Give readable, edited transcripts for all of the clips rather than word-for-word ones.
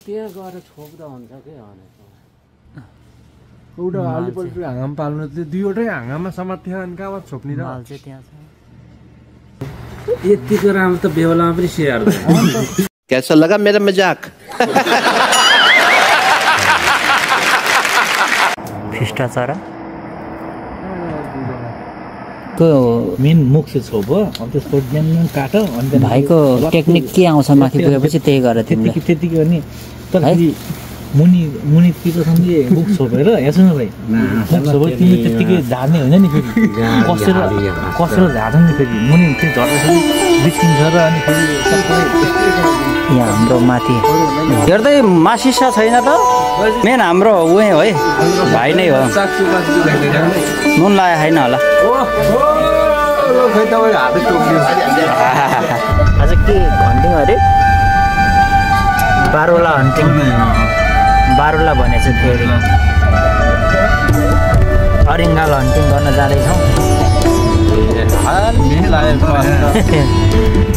त्यहाँ गएर छोप्दा हुन्छ के भनेको एउटा आलिपल्ट हाँगामा पाल्नु त्यो दुईवटै हाँगामा समात्थ्यो अनि कहाँबाट छोप्ने र माल चाहिँ त्यहाँ छ यतिको राम्रो त बेहुलामा पनि सेयर कैसा लगा मेरा मजाक फिस्टा चरा को मेन मुख चाहिँ छोप हो अनि त्यसको ज्ञान काट अनि भाइको टेक्निक के आउँछ माथि पुगेपछि त्यही गर तिमीले त्यतिकै अनि तर मुनि मुनितिरसँगै मुख छोपेर हेर्छन् भाइ मुख छोपेर तिमीले त्यतिकै झार्ने होइन नि फेरि कसेर झार्छ नि फेरि मुनि फेरि झर्दाखेरि बिच्किन्छ र अनि फेरि यहाँ हाम्रो माथि हेर्दै मासिसा छैन त मेन हाम्रो उयो है भाइ नै हो नुन लगायो छैन होला आज के हन्टिङ अरे बारुला हन्टिङ बारुला भनेछ फेरि अरिङ्गाल हन्टिङ गर्न जाँदैछौँ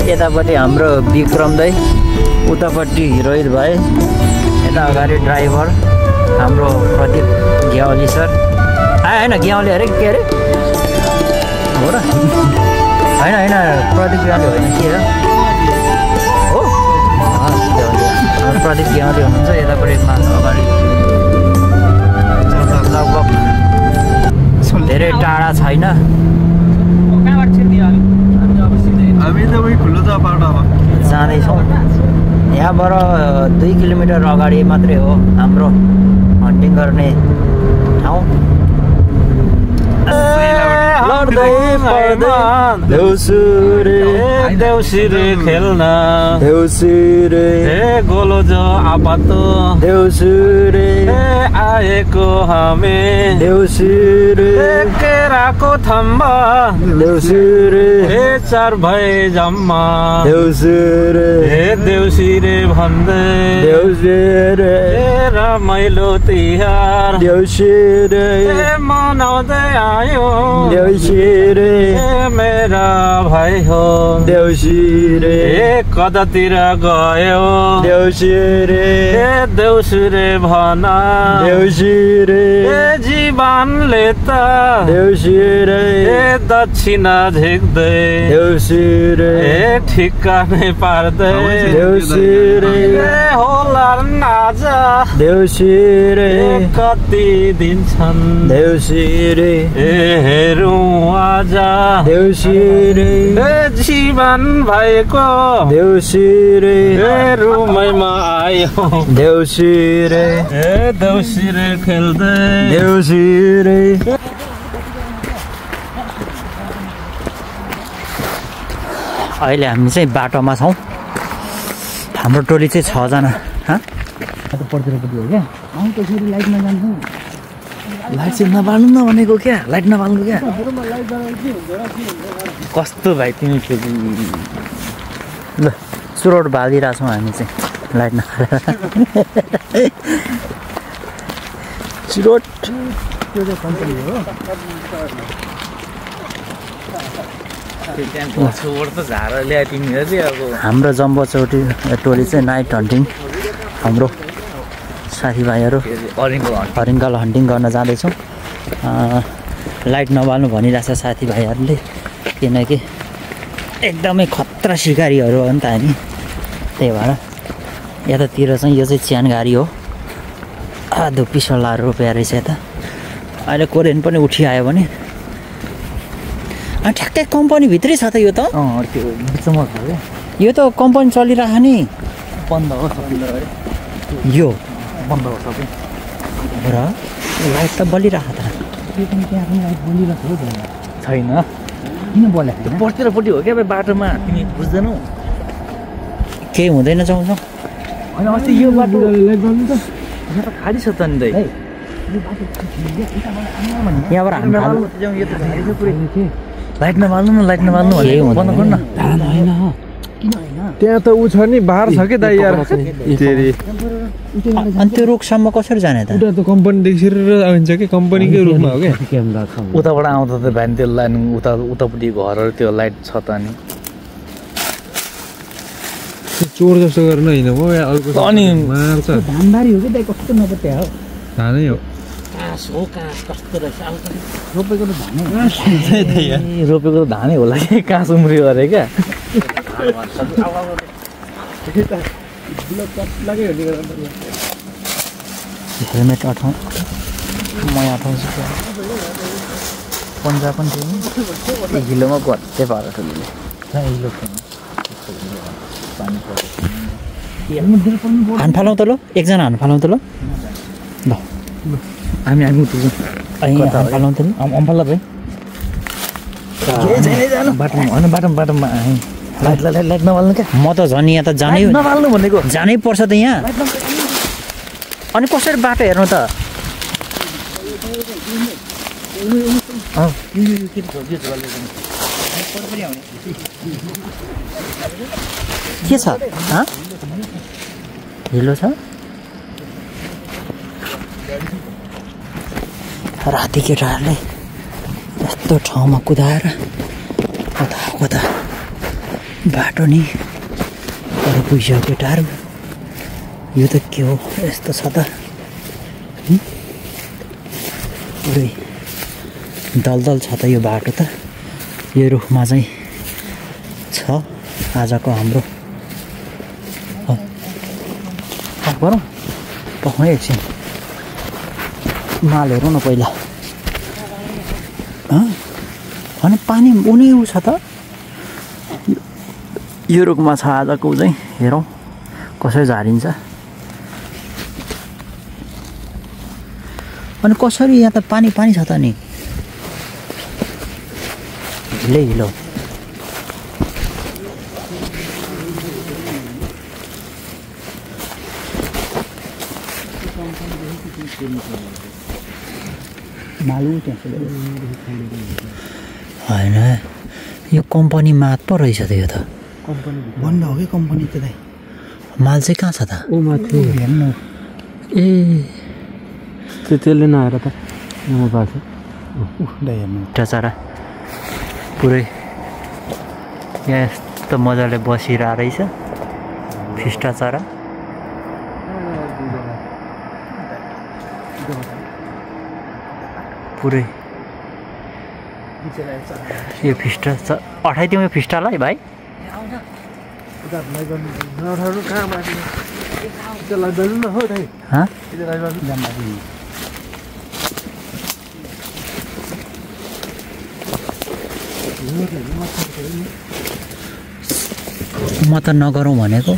यतापट्टि हाम्रो विक्रम दाइ उतापट्टि रोहित भाइ यता अगाडि ड्राइभर हाम्रो प्रदीप ग्यावली सर होइन ग्यावली अरे के अरे हो र होइन प्रदीप ग्यावली होइन के र हो प्रदीप ग्यावली हुनुहुन्छ यतापट्टि अगाडि लगभग धेरै टाढा छैन जाँदैछौँ यहाँबाट 2 किलोमिटर अगाडि मात्रै हो हाम्रो हन्टिङ गर्ने ठाउँ देउसिरे खेल्न देउसिरे गोलो जो आपातो देउसिरे आएको हामी देउसिरे केराको थम्बा देउसिरे 4 भए जम्मा देउसिरे देउसिरे भन्दै देउसिरे रमाइलो तिहार देउसिरे मनाउँदै आयो देउसिरे मेरा भाइ हो देउसिरे कतातिर गयो देउसिरे देउसिरे भना देउसिरे जीवनले त देउसिरे दक्षिणा झिक्दै देउसिरे ठिक्कानै पार्दै देउसिरे होला नाज देउसिरे कति दिन्छन् देउसिरे हेरौँ आज देउसिरे जीवन भएको देउसिरे रुमैमा आयो देउसिरे देउसिरे खेल्दै देउसिरे अहिले हामी चाहिँ बाटोमा छौँ हाम्रो टोली चाहिँ 6 जना पर्तिरपट्टि हो क्या त्यसरी लाइटमा जान्छौँ लाइट चाहिँ नबाल्नु न भनेको क्या लाइट नबाल्नु क्या कस्तो भाइ तिमी फेरि ल सुरोट बालिरहेछौँ हामी चाहिँ लाइट नखाएर सुरोट त्यो चाहिँ कम्पनी हो हाम्रो जम्बो चौटी टोली चाहिँ नाइट हन्टिङ हाम्रो साथीभाइहरू हरिङ्गाल हन्टिङ गर्न जाँदैछौँ लाइट नबाल्नु भनिरहेछ साथीभाइहरूले किनकि एकदमै खतरा सिकारीहरू हो नि त हामी त्यही भएर यतातिर चाहिँ यो चाहिँ च्यान गाडी हो धुप्पी सल्लाहहरू रोपेर रहेछ यता अहिले कोरेन पनि उठिआयो भने अनि ठ्याक्कै कम्पनीभित्रै छ त यो त त्यो बिचमा छ क्या यो त कम्पनी चलिरहेको नि बन्द हो यो बन्द हो सबै र लाइट त बलिरहेको त त्यो पनि त्यहाँ पनि लाइट बलिरहेको हो छैन किन बलेको छैन पर्तिरपट्टि हो क्या बाटोमा तिमी बुझ्दैनौ केही हुँदैन जाउँ न होइन अस्ति यो बाटो लाइट बल्नु त यहाँ त खाली छ त नि दाइ यहाँबाट हामी जाउँ यो त धेरै छ पुरै लाइट नबाल्नु न लाइट नबाल्नु बन्द गर्नु न होइन किन होइन त्यहाँ त उ छ नि बाहर छ के दाइ यार तेरी अनि त्यो रुखसम्म कसरी जाने त उता त कम्पनी देखिएर आउँछ कि कम्पनीकै रुखमा हो क्या उताबाट आउँदा त भ्यान त्यो लाइन उतापट्टि घरहरू त्यो लाइट छ त नि चोर जस्तो गर्न होइन म अर्को अनि मार्छ धानबारी हो कि दाइ कस्तो नपत्या हो धानै हो कास हो कास कस्तो रहेछ अब रोपेको त धानै रोपेको त धानै होला कि कास उम्रियो अरे क्या हेलमेट अठाउँ म अठाउँछु क्या पन्जा पनि थियो नि हिलोमा गत्ते पाएर ठुलो हिलो हान फालौँ त ल एकजना हान फालौँ त ल ल हामी उठ्छौँ हान फालौँ त नि अम्फाला भाइ बाटोमा होइन बाटोमा लाइट नबाल्नु क्या म त झन् यहाँ त जानै नबाल्नु भनेको जानै पर्छ त यहाँ अनि कसरी बाटो हेर्नु त के छ हिलो छ राति केटाहरूले यस्तो ठाउँमा कुदाएर कता बाटो नि अरू पुगिसक्यो केटाहरू यो त के हो यस्तो छ त पुरै दलदल छ त यो बाटो त यो रुखमा चाहिँ छ आजको हाम्रो गरौँ पकाउँ एकछिन माल हेरौँ न पहिला अनि पानी उनी उ छ त यो रुखमा छ आजको चाहिँ हेरौँ कसरी झारिन्छ अनि कसरी यहाँ त पानी छ त नि हिलो होइन यो कम्पनी मात पो रहेछ त यो त बन्द हो कि कम्पनी त दाइ माल चाहिँ कहाँ छ त हेर्नु ए त्यसले नआएर त यहाँ पार्छ हेर्नु चरा पुरै यहाँ यस्तो मजाले बसिरहेको रहेछ फिस्टा चरा पुरै यो फिस्टा अठाइदिउँ यो फिस्टालाई भाइ म त नगरौँ भनेको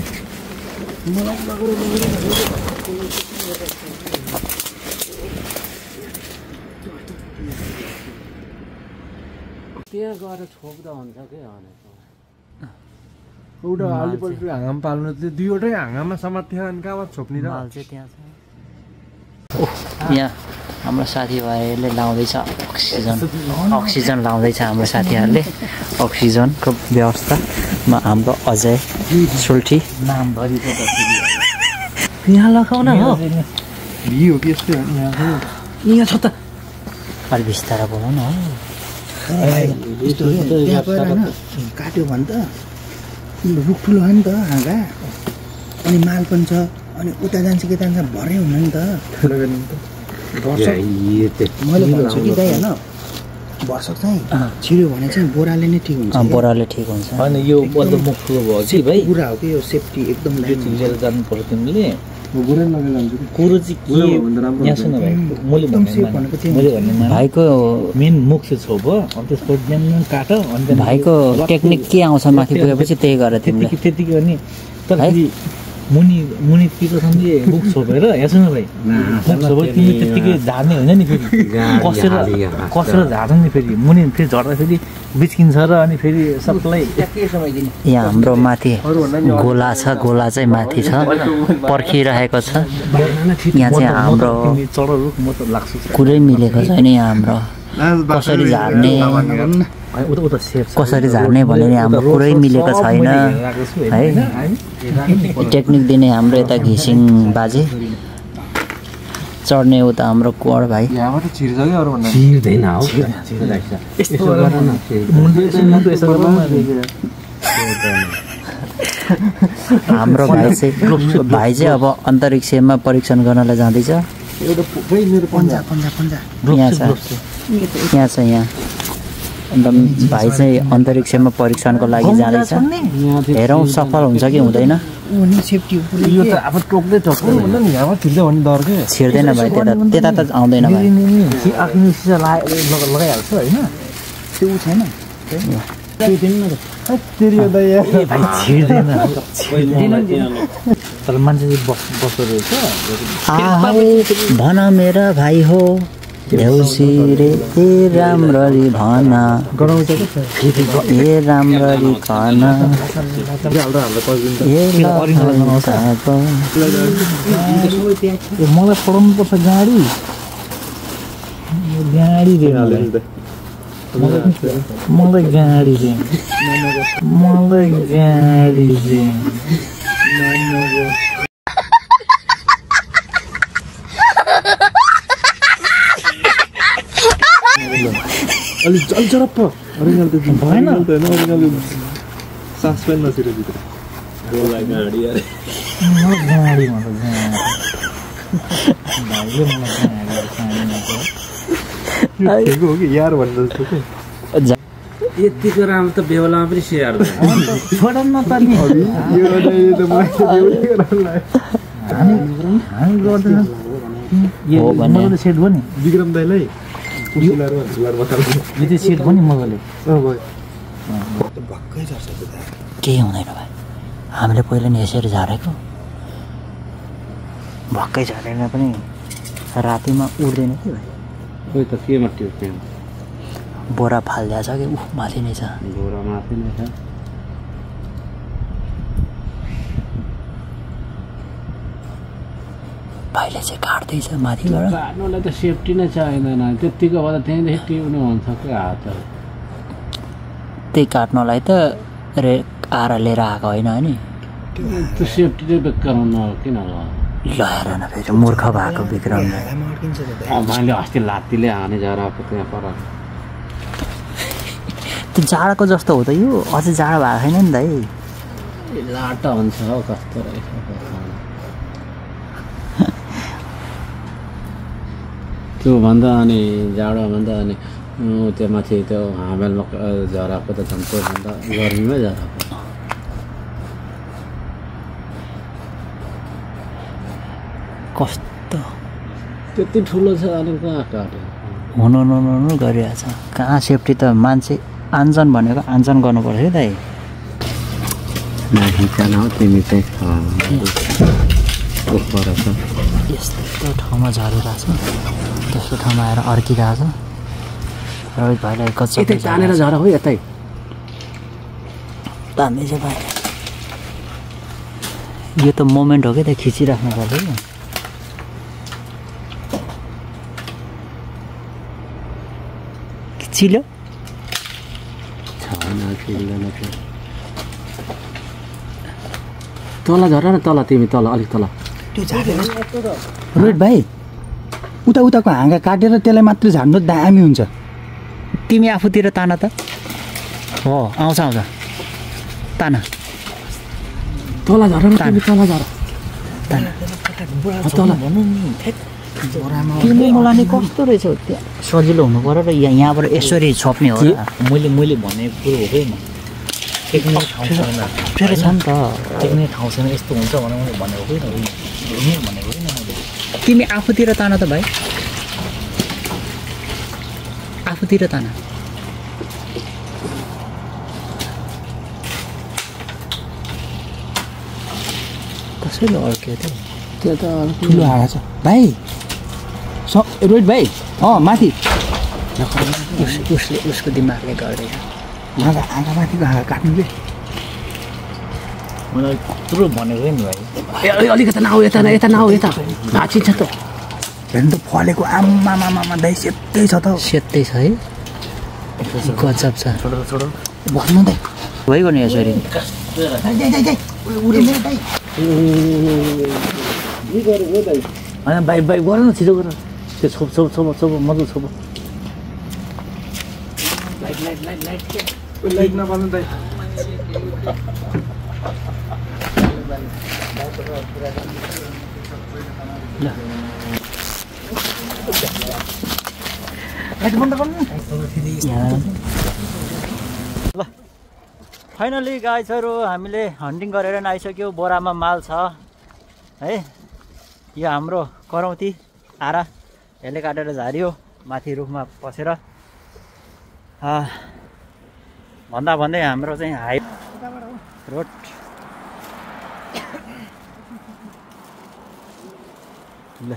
त्यहाँ गएर छोप्दा हुन्छ के भनेको एउटा अलिपल्ट हाँगामा पाल्नु थियो दुईवटै हाँगामा समात्थ्यो अनि कहाँबाट छोप्ने र माल चाहिँ त्यहाँ छ यहाँ हाम्रो साथीभाइहरूले लाउँदैछ अक्सिजन लाउँदैछ हाम्रो साथीहरूले अक्सिजनको व्यवस्थामा हाम्रो अजय सुल्ठी नामभरि यहाँ लगाउन हो यहाँ छ त अलि बिस्तारा बोलाउन हो काट्यो भने त रुख ठुलो हो नि त हाँगा अनि माल पनि छ अनि उता जान्छ कि जान्छ भरै हुन्न नि त मैले भन्छु कि दाइ होइन वर्षक चाहिँ छिर्यो भने चाहिँ बोराले नै ठिक हुन्छ बोराले ठिक हुन्छ होइन यो बल्ल मुखको भयो कि भाइ कुरा हो कि यो सेफ्टी एकदम लिएर जानु पर्छ तिमीले गुरै लगेर जान्छु कुरो चाहिँ के यहाँ सुन भाइ मैले भन्ने भाइको मेन मुख चाहिँ छौ भयो अनि त्यसको मेन काट अनि भाइको टेक्निक के आउँछ माथि पुगेपछि त्यही गर तिमीले त्यतिकै अनि तर मुनितिर सम्झे मुख छोपेर यहाँ सुन भाइ मुख छोपेर तिमी त्यतिकै झार्ने होइन नि फेरि कसेर झार्नु नि फेरि मुनि फेरि झर्दा फेरि बिच्किन्छ र अनि फेरि सबलाई यहाँ हाम्रो माथि गोला छ गोला चाहिँ माथि छ पर्खिरहेको छ यहाँ चाहिँ हाम्रो कुरै मिलेको छैन यहाँ हाम्रो कसरी झार्ने भने हाम्रो कुरै मिलेको छैन है टेक्निक दिने हाम्रो यता घिसिङ बाजे चढ्ने उता हाम्रो कोड भाइ यहाँबाट छिर्छ कि अरू भन्दा छिर्दैन हो हाम्रो भाइ चाहिँ अब अन्तरिक्षमा परीक्षण गर्नलाई जाँदैछ। यहाँ छ यहाँ अन्त भाइ चाहिँ अन्तरिक्षमा परीक्षणको लागि जाँदैछ। हेरौँ सफल हुन्छ कि हुँदैन। छिर्दैन भाइ त्यता त आउँदैन भाइ। लगाइहाल्छ होइन त्यो छैन तर मान्छे बस्दो रहेछ। भन मेरा भाइ हो देउसी रे ए राम्ररी भन ए राम्ररी भन मलाई पढाउनु पर्छ गाडी मलाई गाडी अलि जलजरप्प भएन सस्पेन्ड नसिर भित्र गाडी अरे गाडी हो कि यार भन्नु जस्तो के यतिको राम्रो त बेहुलामा पनि सेयर छोडन त नि मजाले सेट भयो नि विक्रम दाइलाई सेट भयो नि मजाले केही हुँदैन भाइ। हामीले पहिला नि यसरी झारेको भक्कै झारेर पनि रातिमा उड्दैन कि भाइ। खोइ त केमा त्यो बोरा फालिदिएको छ कि माथि नै छ। बोरा माथि नै छ। भाइले चाहिँ काट्दैछ माथिबाट। काट्नुलाई त सेफ्टी नै चाहिँदैन त्यतिको भएर त्यहीँदेखि टिप्नु हुन्छ क्या हातहरू। त्यही काट्नलाई त आएर लिएर आएको होइन नि। त्यो सेफ्टी चाहिँ बेकार हुन किन लगाएर न फेरि मूर्ख भएको विक्रमले। मैले अस्ति लात्तीले हाने झराको त्यहाँ पर त्यो जाडाको जस्तो हो त यो। अझै जाडो भएको छैन नि दाइ। लाटा हुन्छ हौ कस्तो रहेछ। त्यो भन्दा अनि जाडो भन्दा अनि त्यो माथि त्यो हामेलमा झराको त झन् त्योभन्दा गर्मीमै झराको कस्तो त्यति ठुलो छ अनि कहाँ काट्यो हुनु गरिरहेको छ। कहाँ सेफ्टी त मान्छे आन्जन भनेको आन्जन गर्नुपर्छ है दाइ। नहिकन हो तिमी चाहिँ यस्तो ठाउँमा झरिरहेको छ त्यस्तो ठाउँमा आएर अड्किरहेको छ। रोहित भाइलाई यतै तानेर झर हो यतै तान्दैछ भाइ। यो त मोमेन्ट हो कि त खिचिराख्नु पर्छ कि। चिल्यो तल झर न तल तिमी तल अलिक तल। रोहित भाइ उताको हाँगा काटेर त्यसलाई मात्र झार्नु दामी हुन्छ। तिमी आफूतिर तान त। हो आउँछ तान तल झर न तिमी तल झर तल तिमी मलाई नि कस्तो रहेछ त्यहाँ सजिलो हुनु पर्यो र यहाँबाट यसरी छोप्ने हो। मैले भनेको कुरो हो कि टेक्निक ठाउँ छैन फेरि छ नि त। टेक्निक ठाउँ छैन यस्तो हुन्छ भनेको भनेको होइन भनेको होइन मैले। तिमी आफूतिर तान त भाइ आफूतिर तान। कसैले अड्क्यो त्यो त ठुलो हाँगा छ भाइ। रोहित भाइ माथि उसको दिमागले गर्दैछ। हाँगा माथिको हाँगा काट्नु कि मलाई कुरो भनेको नि भाइ। ए अलिकति नआऊ यता नआऊ यता भाँचिन्छ त। हेर्नु त फलेको आम्मामामा दाइ सेतै छ त। सेतै छ है गजब छ। छोडो बस्नु दाइ भइगयो नि यसरी। होइन बाइक गर न छिटो गर त्यो छोप मजाले छोप। लाइट नबाल्नु दाइ ल फाइनली गाइजहरू हामीले हन्टिङ गरेर नै आइसक्यो। बोरामा माल छ है। यो हाम्रो करौती आरा यसले काटेर झारियो माथि रुखमा पसेर। भन्दा भन्दै हाम्रो चाहिँ हाई रोड ल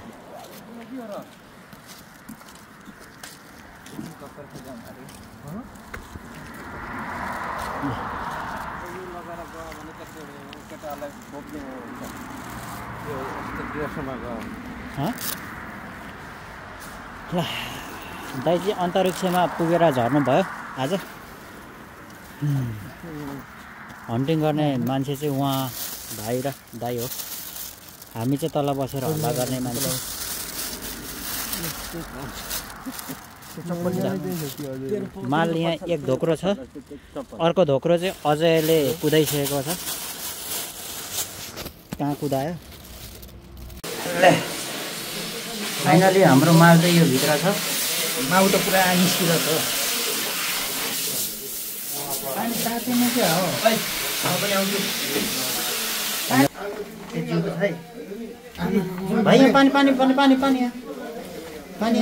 दाइ चाहिँ अन्तरिक्षमा पुगेर झर्नुभयो आज। हन्टिङ गर्ने मान्छे चाहिँ उहाँ भाइ र दाइ हो। हामी चाहिँ तल बसेर हल्ला गर्ने मान्छे। माल यहाँ एक धोक्रो छ, अर्को धोक्रो चाहिँ अजयले कुदाइसकेको छ। कहाँ कुदायो? फाइनली हाम्रो माल चाहिँ यो भित्र छ। माउ त पुरा निस्किरहेको छ। पानी तातेन क्या हो? भाइ यहाँ पानी पानी पानी पानी पानी पानी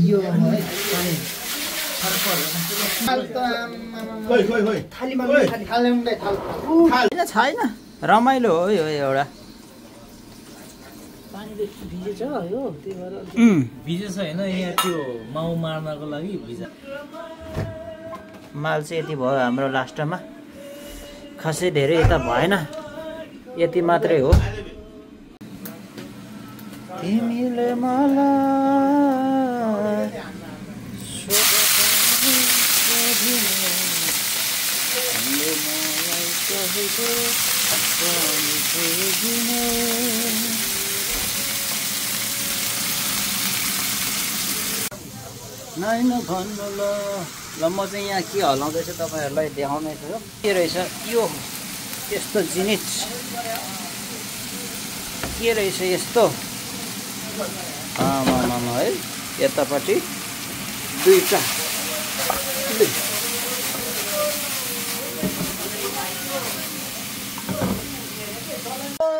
यो छैन, रमाइलो हो यो एउटा। भिजेछ यो त्यही भएर भिजेछ होइन। यहाँ त्यो माउ मार्नको लागि भिजा। माल चाहिँ यति भयो हाम्रो लास्टमा, खासै धेरै यता भएन, यति मात्रै हो। तिमीले मलाई भन्नु ल। ल म चाहिँ यहाँ के हलाउँदैछु तपाईँहरूलाई देखाउने छु। के रहेछ यो यस्तो जिनिस, के रहेछ यस्तो आमामा है। यतापट्टि दुईटा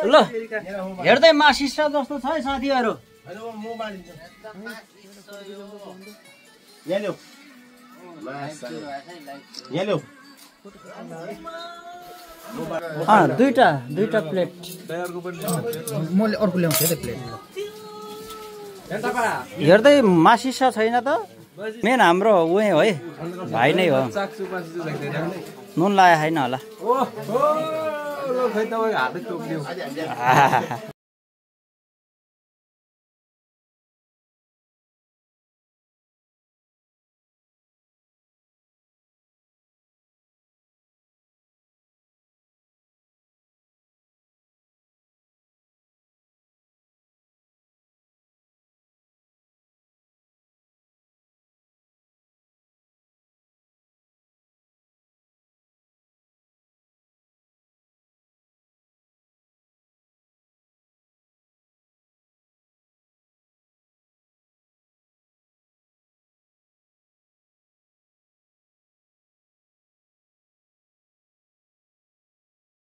ल हेर्दै मासिस्टा जस्तो छ है साथीहरू। दुईटा प्लेट। मैले अर्को ल्याउँछु है प्लेट। हेर्दै मासिसा छैन त। मेन हाम्रो उही हो है, भाइ नै हो। नुन लायो छैन होला।